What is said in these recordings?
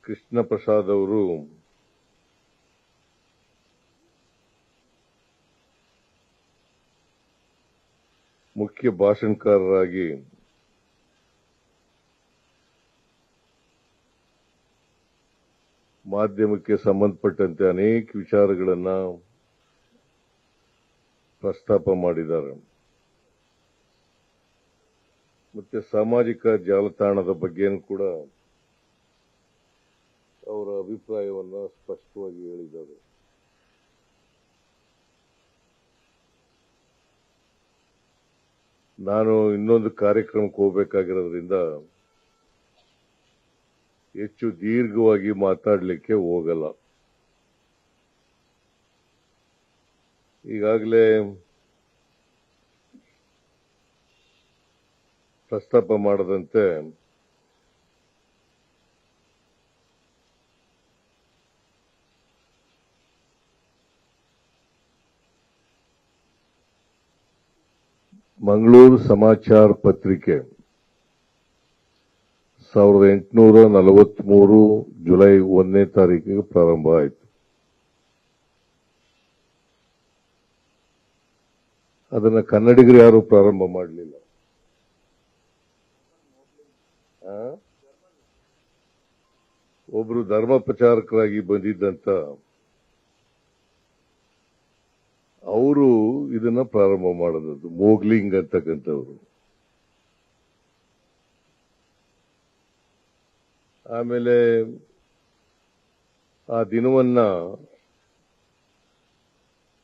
ಕೃಷ್ಣ ಪ್ರಸಾದ್ ಅವರು ಮುಖ್ಯ ಭಾಷಣಕಾರರಾಗಿ ಮಾಧ್ಯಮಕ್ಕೆ ಸಂಬಂಧಪಟ್ಟಂತೆ ಅನೇಕ ವಿಚಾರಗಳನ್ನು ಪ್ರಸ್ತಾಪ ಮಾಡಿದ್ದಾರೆ. ಮತ್ತೆ ಸಾಮಾಜಿಕ ಜಾಲತಾಣದ ಬಗ್ಗೆನೂ ಕೂಡ ಅವರ ಅಭಿಪ್ರಾಯವನ್ನು ಸ್ಪಷ್ಟವಾಗಿ ಹೇಳಿದ್ದಾರೆ. ನಾನು ಇನ್ನೊಂದು ಕಾರ್ಯಕ್ರಮಕ್ಕೆ ಹೋಗಬೇಕಾಗಿರೋದ್ರಿಂದ ಹೆಚ್ಚು ದೀರ್ಘವಾಗಿ ಮಾತಾಡಲಿಕ್ಕೆ ಹೋಗಲ್ಲ. ಈಗಾಗಲೇ ಪ್ರಸ್ತಾಪ ಮಾಡದಂತೆ ಮಂಗಳೂರು ಸಮಾಚಾರ ಪತ್ರಿಕೆ 1843 ಜುಲೈ 1ನೇ ತಾರೀಕಿಗೆ ಪ್ರಾರಂಭ ಆಯಿತು. ಅದನ್ನ ಕನ್ನಡಿಗರು ಯಾರು ಪ್ರಾರಂಭ ಮಾಡಲಿಲ್ಲ. ಒಬ್ರು ಧರ್ಮ ಪ್ರಚಾರಕರಾಗಿ ಬಂದಿದ್ದಂತ ಅವರು ಇದನ್ನ ಪ್ರಾರಂಭ ಮಾಡೋದು, ಮೋಗ್ಲಿಂಗ್ ಅಂತಕ್ಕಂಥವ್ರು. ಆಮೇಲೆ ಆ ದಿನವನ್ನ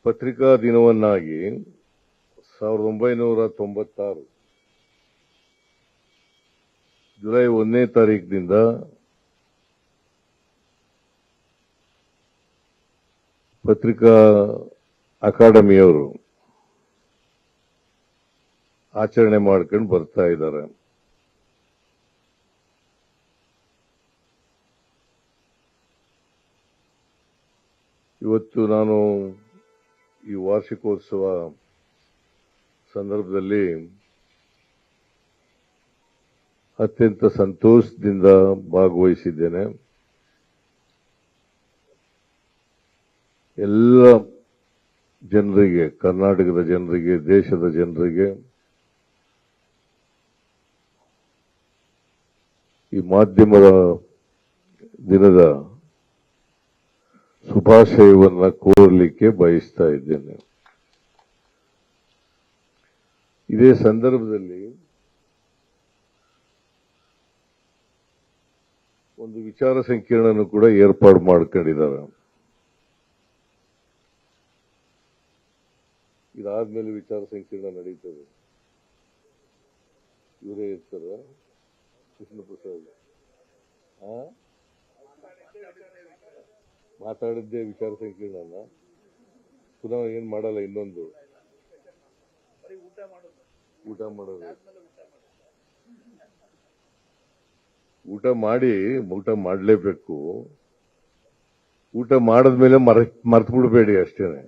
ಪತ್ರಿಕಾ ದಿನವನ್ನಾಗಿ 1996 ಜುಲೈ 1ನೇ ತಾರೀಕಿನಿಂದ ಪತ್ರಿಕಾ ಅಕಾಡೆಮಿಯವರು ಆಚರಣೆ ಮಾಡ್ಕೊಂಡು ಬರ್ತಾ ಇದ್ದಾರೆ. ಇವತ್ತು ನಾನು ಈ ವಾರ್ಷಿಕೋತ್ಸವ ಸಂದರ್ಭದಲ್ಲಿ ಅತ್ಯಂತ ಸಂತೋಷದಿಂದ ಭಾಗವಹಿಸಿದ್ದೇನೆ. ಎಲ್ಲ ಜನರಿಗೆ, ಕರ್ನಾಟಕದ ಜನರಿಗೆ, ದೇಶದ ಜನರಿಗೆ ಈ ಮಾಧ್ಯಮದ ದಿನದ ಶುಭಾಶಯವನ್ನು ಕೋರಲಿಕ್ಕೆ ಬಯಸ್ತಾ ಇದ್ದೇನೆ. ಇದೇ ಸಂದರ್ಭದಲ್ಲಿ ಒಂದು ವಿಚಾರ ಸಂಕಿರಣನೂ ಕೂಡ ಏರ್ಪಾಡು ಮಾಡ್ಕೊಂಡಿದ್ದಾರೆ. ಇದಾದ್ಮೇಲೆ ವಿಚಾರ ಸಂಕಿರಣ ನಡೀತದೆ. ಇವರೇ ಇರ್ತಾರ ಕೃಷ್ಣ ಪ್ರಸಾದ್ ಮಾತಾಡಿದ್ದೇ ವಿಚಾರ ಸಂಕಿರಣ. ಪುನಃ ಏನ್ ಮಾಡಲ್ಲ, ಇನ್ನೊಂದು ಊಟ ಮಾಡೋದು. ಊಟ ಮಾಡಲೇಬೇಕು. ಊಟ ಮಾಡಿದ್ಮೇಲೆ ಮರ್ತು ಬಿಡಬೇಡಿ ಅಷ್ಟೇನೆ.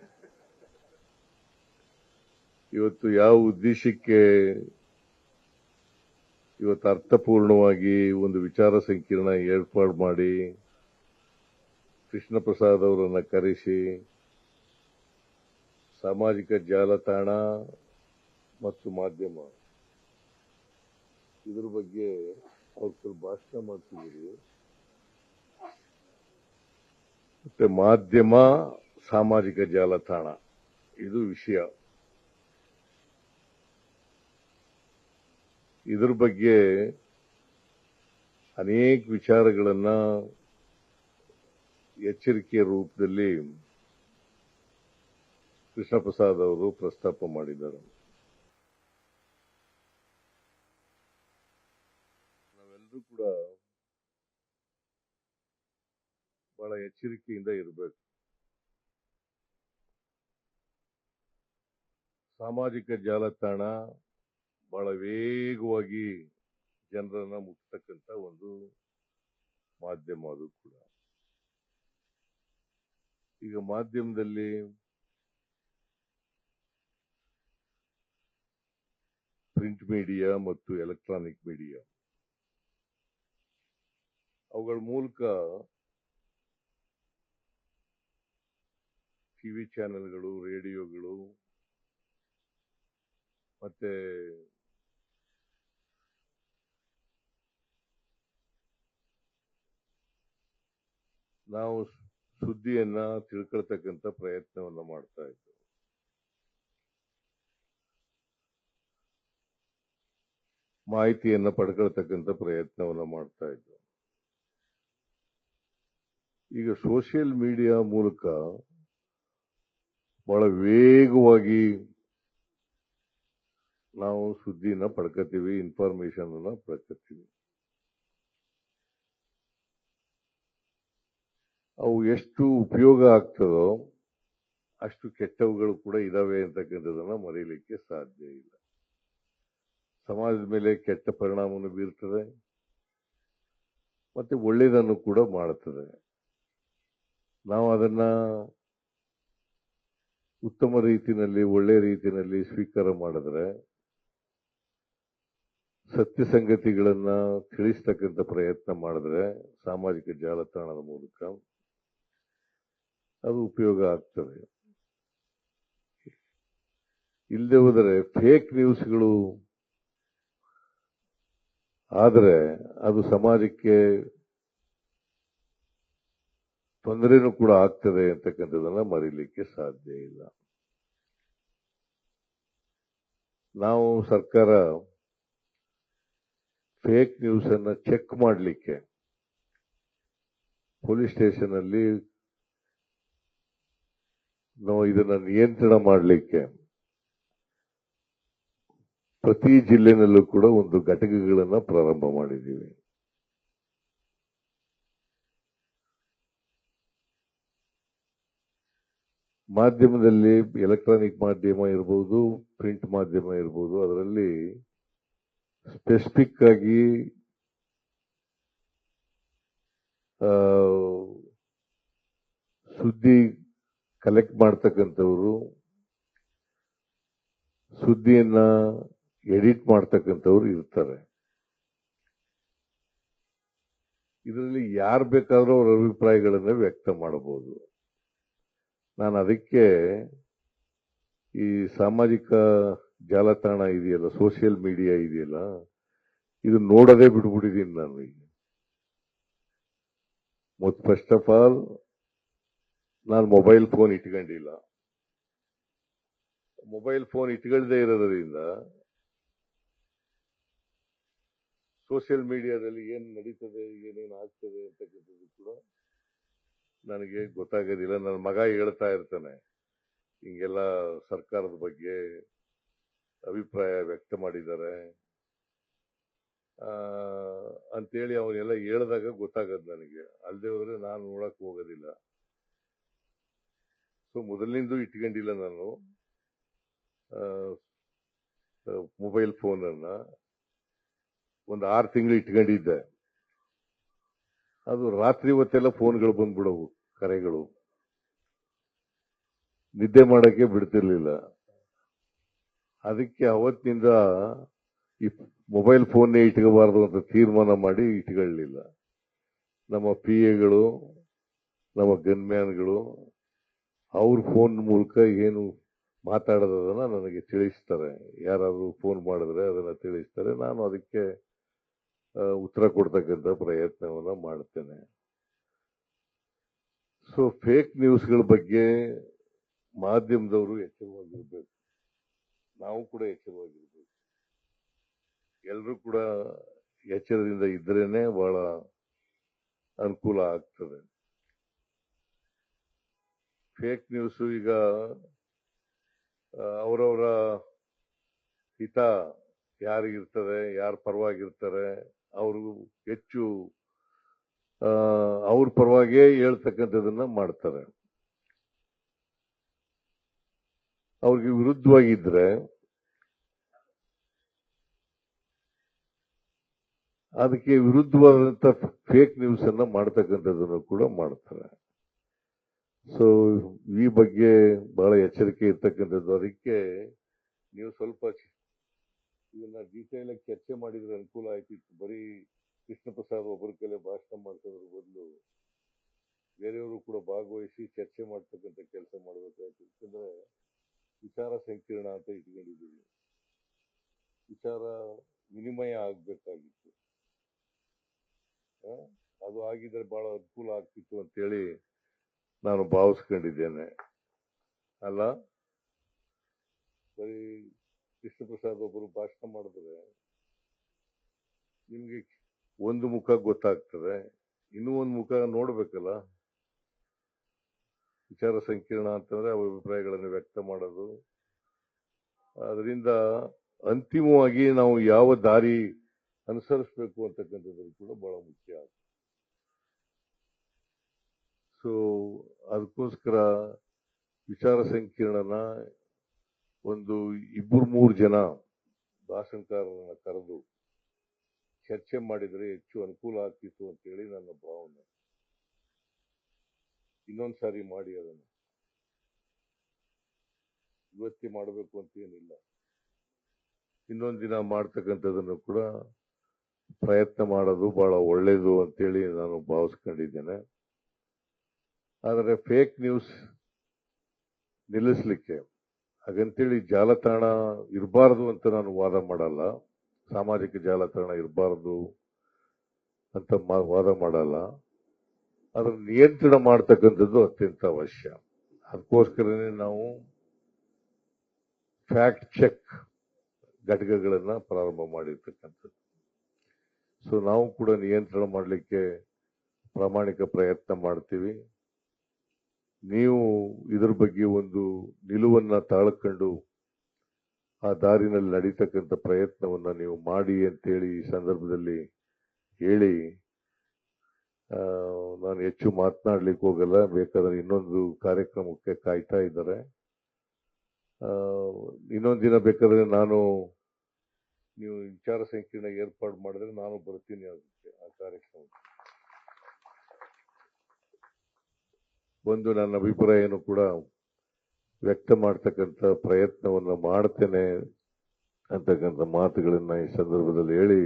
ಇವತ್ತು ಯಾವ ಉದ್ದೇಶಕ್ಕೆ ಇವತ್ತು ಅರ್ಥಪೂರ್ಣವಾಗಿ ಒಂದು ವಿಚಾರ ಸಂಕಿರಣ ಏರ್ಪಾಡು ಮಾಡಿ ಕೃಷ್ಣ ಪ್ರಸಾದ್ ಅವರನ್ನ ಕರೆಸಿ ಸಾಮಾಜಿಕ ಜಾಲತಾಣ ಮತ್ತು ಮಾಧ್ಯಮ ಇದ್ರ ಬಗ್ಗೆ ಅವ್ರ ಭಾಷಣ ಮಾಡ್ತಿದ್ದೀರಿ. ಮತ್ತೆ ಮಾಧ್ಯಮ, ಸಾಮಾಜಿಕ ಜಾಲತಾಣ ಇದು ವಿಷಯ. ಇದ್ರ ಬಗ್ಗೆ ಅನೇಕ ವಿಚಾರಗಳನ್ನ ಎಚ್ಚರಿಕೆಯ ರೂಪದಲ್ಲಿ ಕೃಷ್ಣ ಪ್ರಸಾದ್ ಅವರು ಪ್ರಸ್ತಾಪ ಮಾಡಿದ್ದಾರೆ. ನಾವೆಲ್ಲರೂ ಕೂಡ ಬಹಳ ಎಚ್ಚರಿಕೆಯಿಂದ ಇರಬೇಕು. ಸಾಮಾಜಿಕ ಜಾಲತಾಣ ಬಹಳ ವೇಗವಾಗಿ ಜನರನ್ನ ಮುಟ್ಟತಕ್ಕಂಥ ಒಂದು ಮಾಧ್ಯಮ. ಅದು ಕೂಡ ಈಗ ಮಾಧ್ಯಮದಲ್ಲಿ ಪ್ರಿಂಟ್ ಮೀಡಿಯಾ ಮತ್ತು ಎಲೆಕ್ಟ್ರಾನಿಕ್ ಮೀಡಿಯಾ ಅವುಗಳ ಮೂಲಕ ಟಿವಿ ಚಾನೆಲ್ಗಳು, ರೇಡಿಯೋಗಳು ಮತ್ತೆ ನಾವು ಸುದ್ದಿಯನ್ನ ತಿಳ್ಕೊಳ್ತಕ್ಕಂಥ ಪ್ರಯತ್ನವನ್ನ ಮಾಡ್ತಾ ಇದ್ವಿ. ಮಾಹಿತಿಯನ್ನ ಪಡ್ಕೊಳ್ತಕ್ಕಂಥ ಪ್ರಯತ್ನವನ್ನ ಮಾಡ್ತಾ ಇದ್ವಿ. ಈಗ ಸೋಷಿಯಲ್ ಮೀಡಿಯಾ ಮೂಲಕ ಬಹಳ ವೇಗವಾಗಿ ನಾವು ಸುದ್ದಿನ ಪಡ್ಕೊತೀವಿ, ಇನ್ಫಾರ್ಮೇಶನ್ ಅನ್ನ ಪಡ್ಕೊತೀವಿ. ಅವು ಎಷ್ಟು ಉಪಯೋಗ ಆಗ್ತದೋ ಅಷ್ಟು ಕೆಟ್ಟವುಗಳು ಕೂಡ ಇದಾವೆ ಅಂತಕ್ಕಂಥದನ್ನ ಮರೀಲಿಕ್ಕೆ ಸಾಧ್ಯ ಇಲ್ಲ. ಸಮಾಜದ ಮೇಲೆ ಕೆಟ್ಟ ಪರಿಣಾಮವನ್ನು ಬೀರ್ತದೆ, ಮತ್ತೆ ಒಳ್ಳೆಯದನ್ನು ಕೂಡ ಮಾಡುತ್ತದೆ. ನಾವು ಅದನ್ನ ಉತ್ತಮ ರೀತಿಯಲ್ಲಿ, ಒಳ್ಳೆಯ ರೀತಿಯಲ್ಲಿ ಸ್ವೀಕಾರ ಮಾಡಿದ್ರೆ, ಸತ್ಯ ಸಂಗತಿಗಳನ್ನ ತಿಳಿಸ್ತಕ್ಕಂಥ ಪ್ರಯತ್ನ ಮಾಡಿದ್ರೆ ಸಾಮಾಜಿಕ ಜಾಲತಾಣದ ಮೂಲಕ ಅದು ಉಪಯೋಗ ಆಗ್ತದೆ. ಇಲ್ಲದೆ ಹೋದರೆ ಫೇಕ್ ನ್ಯೂಸ್ಗಳು ಆದರೆ ಅದು ಸಮಾಜಕ್ಕೆ ತೊಂದರೆನೂ ಕೂಡ ಆಗ್ತದೆ ಅಂತಕ್ಕಂಥದನ್ನ ಮರೀಲಿಕ್ಕೆ ಸಾಧ್ಯ ಇಲ್ಲ. ನಾವು ಸರ್ಕಾರ ಫೇಕ್ ನ್ಯೂಸ್ ಅನ್ನ ಚೆಕ್ ಮಾಡಲಿಕ್ಕೆ ಪೊಲೀಸ್ ಸ್ಟೇಷನ್ ಅಲ್ಲಿ ನಾವು ಇದನ್ನ ನಿಯಂತ್ರಣ ಮಾಡಲಿಕ್ಕೆ ಪ್ರತಿ ಜಿಲ್ಲೆನಲ್ಲೂ ಕೂಡ ಒಂದು ಘಟಕಗಳನ್ನ ಪ್ರಾರಂಭ ಮಾಡಿದ್ದೀವಿ. ಮಾಧ್ಯಮದಲ್ಲಿ ಎಲೆಕ್ಟ್ರಾನಿಕ್ ಮಾಧ್ಯಮ ಇರಬಹುದು, ಪ್ರಿಂಟ್ ಮಾಧ್ಯಮ ಇರಬಹುದು, ಅದರಲ್ಲಿ ಸ್ಪೆಸಿಫಿಕ್ ಆಗಿ ಸುದ್ದಿ ಕಲೆಕ್ಟ್ ಮಾಡ್ತಕ್ಕಂಥವ್ರು, ಸುದ್ದಿಯನ್ನ ಎಡಿಟ್ ಮಾಡ್ತಕ್ಕಂಥವ್ರು ಇರ್ತಾರೆ. ಇದರಲ್ಲಿ ಯಾರು ಬೇಕಾದ್ರೂ ಅವರ ಅಭಿಪ್ರಾಯಗಳನ್ನು ವ್ಯಕ್ತ ಮಾಡಬಹುದು. ನಾನು ಅದಕ್ಕೆ ಈ ಸಾಮಾಜಿಕ ಜಾಲತಾಣ ಇದೆಯಲ್ಲ, ಸೋಷಿಯಲ್ ಮೀಡಿಯಾ ಇದೆಯಲ್ಲ, ಇದು ನೋಡೋದೇ ಬಿಟ್ಬಿಟ್ಟಿದ್ದೀನಿ ನಾನು ಈಗ. ಮತ್ತು ಫಸ್ಟ್ ಆಫ್ ಆಲ್ ನಾನು ಮೊಬೈಲ್ ಫೋನ್ ಇಟ್ಕೊಂಡಿಲ್ಲ. ಮೊಬೈಲ್ ಫೋನ್ ಇಟ್ಕೊಳ್ಳದೆ ಇರೋದ್ರಿಂದ ಸೋಷಿಯಲ್ ಮೀಡಿಯಾದಲ್ಲಿ ಏನ್ ನಡೀತದೆ, ಏನೇನು ಆಗ್ತದೆ ಅಂತಕ್ಕಂಥದ್ದು ಕೂಡ ನನಗೆ ಗೊತ್ತಾಗೋದಿಲ್ಲ. ನನ್ನ ಮಗ ಹೇಳ್ತಾ ಇರ್ತಾನೆ, ಹಿಂಗೆಲ್ಲ ಸರ್ಕಾರದ ಬಗ್ಗೆ ಅಭಿಪ್ರಾಯ ವ್ಯಕ್ತ ಮಾಡಿದ್ದಾರೆ ಅಂತೇಳಿ ಅವನ್ನೆಲ್ಲ ಹೇಳಿದಾಗ ಗೊತ್ತಾಗದು ನನಗೆ. ಅಲ್ಲದೆ ಹೋದ್ರೆ ನಾನು ನೋಡಕ್ ಹೋಗೋದಿಲ್ಲ. ಸೊ ಮೊದಲಿನಿಂದ ಇಟ್ಕೊಂಡಿಲ್ಲ ನಾನು ಮೊಬೈಲ್ ಫೋನ್ ಅನ್ನ. ಒಂದು 6 ತಿಂಗಳು ಇಟ್ಕೊಂಡಿದ್ದೆ. ಅದು ರಾತ್ರಿ ಹೊತ್ತೆಲ್ಲ ಫೋನ್ಗಳು ಬಂದ್ಬಿಡವು, ಕರೆಗಳು, ನಿದ್ದೆ ಮಾಡಕ್ಕೆ ಬಿಡ್ತಿರ್ಲಿಲ್ಲ. ಅದಕ್ಕೆ ಅವತ್ತಿನಿಂದ ಈ ಮೊಬೈಲ್ ಫೋನ್ನೇ ಇಟ್ಕೋಬಾರ್ದು ಅಂತ ತೀರ್ಮಾನ ಮಾಡಿ ಇಟ್ಕೊಳ್ಳಲಿಲ್ಲ. ನಮ್ಮ PAಗಳು, ನಮ್ಮ ಗನ್ಮ್ಯಾನ್ಗಳು ಅವ್ರ ಫೋನ್ ಮೂಲಕ ಏನು ಮಾತಾಡೋದನ್ನ ನನಗೆ ತಿಳಿಸ್ತಾರೆ. ಯಾರಾದ್ರೂ ಫೋನ್ ಮಾಡಿದ್ರೆ ಅದನ್ನ ತಿಳಿಸ್ತಾರೆ. ನಾನು ಅದಕ್ಕೆ ಉತ್ತರ ಕೊಡ್ತಕ್ಕಂಥ ಪ್ರಯತ್ನವನ್ನ ಮಾಡ್ತೇನೆ. ಸೊ ಫೇಕ್ ನ್ಯೂಸ್ಗಳ ಬಗ್ಗೆ ಮಾಧ್ಯಮದವರು ಎಚ್ಚರವಾಗಿರ್ಬೇಕು, ನಾವು ಕೂಡ ಎಚ್ಚರವಾಗಿರ್ಬೇಕು. ಎಲ್ಲರೂ ಕೂಡ ಎಚ್ಚರದಿಂದ ಇದ್ರೇನೆ ಬಹಳ ಅನುಕೂಲ ಆಗ್ತದೆ. ಫೇಕ್ ನ್ಯೂಸ್ ಈಗ ಅವರವರ ಹಿತ ಯಾರಿಗಿರ್ತದೆ, ಯಾರ ಪರವಾಗಿರ್ತಾರೆ, ಅವರು ಹೆಚ್ಚು ಅವ್ರ ಪರವಾಗಿಯೇ ಹೇಳ್ತಕ್ಕಂಥದನ್ನ ಮಾಡ್ತಾರೆ. ಅವ್ರಿಗೆ ವಿರುದ್ಧವಾಗಿದ್ರೆ ಅದಕ್ಕೆ ವಿರುದ್ಧವಾದಂತ ಫೇಕ್ ನ್ಯೂಸ್ ಅನ್ನ ಮಾಡ್ತಕ್ಕಂಥದ್ದನ್ನು ಕೂಡ ಮಾಡ್ತಾರೆ. ಸೊ ಈ ಬಗ್ಗೆ ಬಹಳ ಎಚ್ಚರಿಕೆ ಇರ್ತಕ್ಕಂಥದ್ದು. ಅದಕ್ಕೆ ನೀವು ಸ್ವಲ್ಪ ಇದನ್ನ ಡೀಟೇಲ್ ಆಗಿ ಚರ್ಚೆ ಮಾಡಿದ್ರೆ ಅನುಕೂಲ ಆಯ್ತಿತ್ತು. ಬರೀ ಕೃಷ್ಣ ಪ್ರಸಾದ್ ಒಬ್ಬರ ಕೈಲೇ ಭಾಷಣ ಮಾಡ್ತಾರೆ ಬೇರೆಯವರು ಕೂಡ ಭಾಗವಹಿಸಿ ಚರ್ಚೆ ಮಾಡ್ತಕ್ಕಂಥ ಕೆಲಸ ಮಾಡಬೇಕಾಯ್ತು. ಯಾಕಂದ್ರೆ ವಿಚಾರ ಸಂಕಿರಣ ಅಂತ ಇಟ್ಕೊಂಡಿದ್ದೀವಿ, ವಿಚಾರ ವಿನಿಮಯ ಆಗ್ಬೇಕಾಗಿತ್ತು. ಅದು ಆಗಿದ್ರೆ ಬಹಳ ಅನುಕೂಲ ಆಗ್ತಿತ್ತು ಅಂತೇಳಿ ನಾನು ಭಾವಿಸ್ಕೊಂಡಿದ್ದೇನೆ. ಅಲ್ಲ, ಬರೀ ಕೃಷ್ಣ ಪ್ರಸಾದ್ ಒಬ್ಬರು ಭಾಷಣ ಮಾಡಿದ್ರೆ ನಿಮ್ಗೆ ಒಂದು ಮುಖ ಗೊತ್ತಾಗ್ತದೆ, ಇನ್ನೂ ಒಂದು ಮುಖ ನೋಡ್ಬೇಕಲ್ಲ. ವಿಚಾರ ಸಂಕಿರಣ ಅಂತಂದ್ರೆ ಅವರ ಅಭಿಪ್ರಾಯಗಳನ್ನು ವ್ಯಕ್ತ ಮಾಡೋದು, ಅದರಿಂದ ಅಂತಿಮವಾಗಿ ನಾವು ಯಾವ ದಾರಿ ಅನುಸರಿಸಬೇಕು ಅಂತಕ್ಕಂಥದ್ದು ಕೂಡ ಬಹಳ ಮುಖ್ಯ ಆಗುತ್ತೆ. ಸೊ ಅದಕ್ಕೋಸ್ಕರ ವಿಚಾರ ಸಂಕಿರಣನ ಒಂದು 2-3 ಜನ ಭಾಷಣಕಾರರನ್ನ ಕರೆದು ಚರ್ಚೆ ಮಾಡಿದರೆ ಹೆಚ್ಚು ಅನುಕೂಲ ಆಗ್ತಿತ್ತು ಅಂತೇಳಿ ನನ್ನ ಭಾವನೆ. ಇನ್ನೊಂದು ಸಾರಿ ಮಾಡಿ, ಅದನ್ನು ಇವತ್ತೇ ಮಾಡಬೇಕು ಅಂತ ಏನಿಲ್ಲ, ಇನ್ನೊಂದು ದಿನ ಮಾಡ್ತಕ್ಕಂಥದ್ದನ್ನು ಕೂಡ ಪ್ರಯತ್ನ ಮಾಡೋದು ಬಹಳ ಒಳ್ಳೇದು ಅಂತೇಳಿ ನಾನು ಭಾವಿಸ್ಕೊಂಡಿದ್ದೇನೆ. ಆದರೆ ಫೇಕ್ ನ್ಯೂಸ್ ನಿಲ್ಲಿಸಲಿಕ್ಕೆ ಹಾಗಂತೇಳಿ ಜಾಲತಾಣ ಇರಬಾರದು ಅಂತ ನಾನು ವಾದ ಮಾಡಲ್ಲ, ಸಾಮಾಜಿಕ ಜಾಲತಾಣ ಇರಬಾರದು ಅಂತ ವಾದ ಮಾಡಲ್ಲ. ಅದನ್ನು ನಿಯಂತ್ರಣ ಮಾಡ್ತಕ್ಕಂಥದ್ದು ಅತ್ಯಂತ ಅವಶ್ಯ. ಅದಕ್ಕೋಸ್ಕರನೇ ನಾವು ಫ್ಯಾಕ್ಟ್ ಚೆಕ್ ಘಟಕಗಳನ್ನ ಪ್ರಾರಂಭ ಮಾಡಿರ್ತಕ್ಕಂಥದ್ದು. ಸೊ ನಾವು ಕೂಡ ನಿಯಂತ್ರಣ ಮಾಡಲಿಕ್ಕೆ ಪ್ರಾಮಾಣಿಕ ಪ್ರಯತ್ನ ಮಾಡ್ತೀವಿ. ನೀವು ಇದರ ಬಗ್ಗೆ ಒಂದು ನಿಲುವನ್ನ ತಾಳ್ಕೊಂಡು ಆ ದಾರಿನಲ್ಲಿ ನಡೀತಕ್ಕಂಥ ಪ್ರಯತ್ನವನ್ನ ನೀವು ಮಾಡಿ ಅಂತೇಳಿ ಈ ಸಂದರ್ಭದಲ್ಲಿ ಹೇಳಿ, ನಾನು ಹೆಚ್ಚು ಮಾತನಾಡ್ಲಿಕ್ಕೆ ಹೋಗಲ್ಲ. ಬೇಕಾದ್ರೆ ಇನ್ನೊಂದು ಕಾರ್ಯಕ್ರಮಕ್ಕೆ ಕಾಯ್ತಾ ಇದ್ದಾರೆ. ಇನ್ನೊಂದು ದಿನ ಬೇಕಾದ್ರೆ ನೀವು ವಿಚಾರ ಸಂಕಿರಣ ಏರ್ಪಾಡು ಮಾಡಿದ್ರೆ ನಾನು ಬರ್ತೀನಿ ಅದಕ್ಕೆ, ಆ ಕಾರ್ಯಕ್ರಮಕ್ಕೆ ಬಂದು ನನ್ನ ಅಭಿಪ್ರಾಯವನ್ನು ಕೂಡ ವ್ಯಕ್ತ ಮಾಡ್ತಕ್ಕಂಥ ಪ್ರಯತ್ನವನ್ನ ಮಾಡ್ತೇನೆ ಅಂತಕ್ಕಂಥ ಮಾತುಗಳನ್ನ ಈ ಸಂದರ್ಭದಲ್ಲಿ ಹೇಳಿ,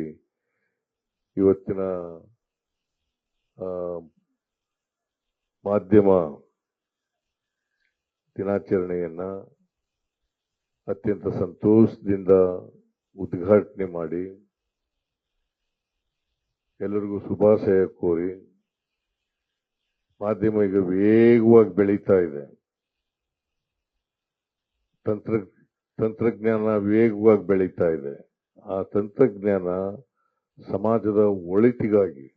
ಇವತ್ತಿನ ಮಾಧ್ಯಮ ದಿನಾಚರಣೆಯನ್ನ ಅತ್ಯಂತ ಸಂತೋಷದಿಂದ ಉದ್ಘಾಟನೆ ಮಾಡಿ ಎಲ್ಲರಿಗೂ ಶುಭಾಶಯ ಕೋರಿ, ಮಾಧ್ಯಮ ಈಗ ವೇಗವಾಗಿ ಬೆಳೀತಾ ಇದೆ, ತಂತ್ರಜ್ಞಾನ ವೇಗವಾಗಿ ಬೆಳೀತಾ ಇದೆ. ಆ ತಂತ್ರಜ್ಞಾನ ಸಮಾಜದ ಒಳಿತಿಗಾಗಿ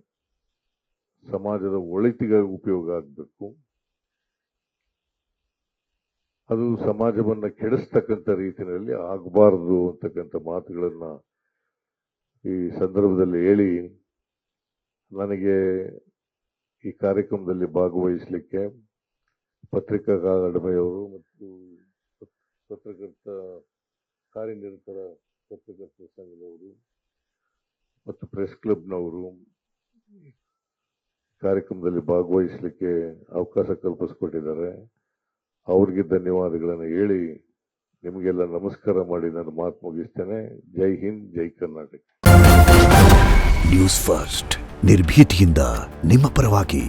ಉಪಯೋಗ ಆಗಬೇಕು. ಅದು ಸಮಾಜವನ್ನ ಕೆಡಿಸ್ತಕ್ಕಂಥ ರೀತಿಯಲ್ಲಿ ಆಗಬಾರದು ಅಂತಕ್ಕಂಥ ಮಾತುಗಳನ್ನ ಈ ಸಂದರ್ಭದಲ್ಲಿ ಹೇಳಿ, ನನಗೆ ಈ ಕಾರ್ಯಕ್ರಮದಲ್ಲಿ ಭಾಗವಹಿಸಲಿಕ್ಕೆ ಪತ್ರಿಕಾ ಅಕಾಡೆಮಿಯವರು ಮತ್ತು ಕಾರ್ಯನಿರತರ ಪತ್ರಕರ್ತರ ಸಂಘದವರು ಮತ್ತು ಪ್ರೆಸ್ ಕ್ಲಬ್ನವರು ಕಾರ್ಯಕ್ರಮದಲ್ಲಿ ಭಾಗವಹಿಸಲಿಕ್ಕೆ ಅವಕಾಶ ಕಲ್ಪಿಸಿಕೊಟ್ಟಿದ್ದಾರೆ. ಅವ್ರಿಗೆ ಧನ್ಯವಾದಗಳನ್ನು ಹೇಳಿ ನಿಮಗೆಲ್ಲ ನಮಸ್ಕಾರ ಮಾಡಿ ನಾನು ಮಾತು ಮುಗಿಸ್ತೇನೆ. ಜೈ ಹಿಂದ್, ಜೈ ಕರ್ನಾಟಕ. ನ್ಯೂಸ್ ಫಸ್ಟ್, ನಿರ್ಭೀತಿಯಿಂದ ನಿಮ್ಮ ಪರವಾಗಿ.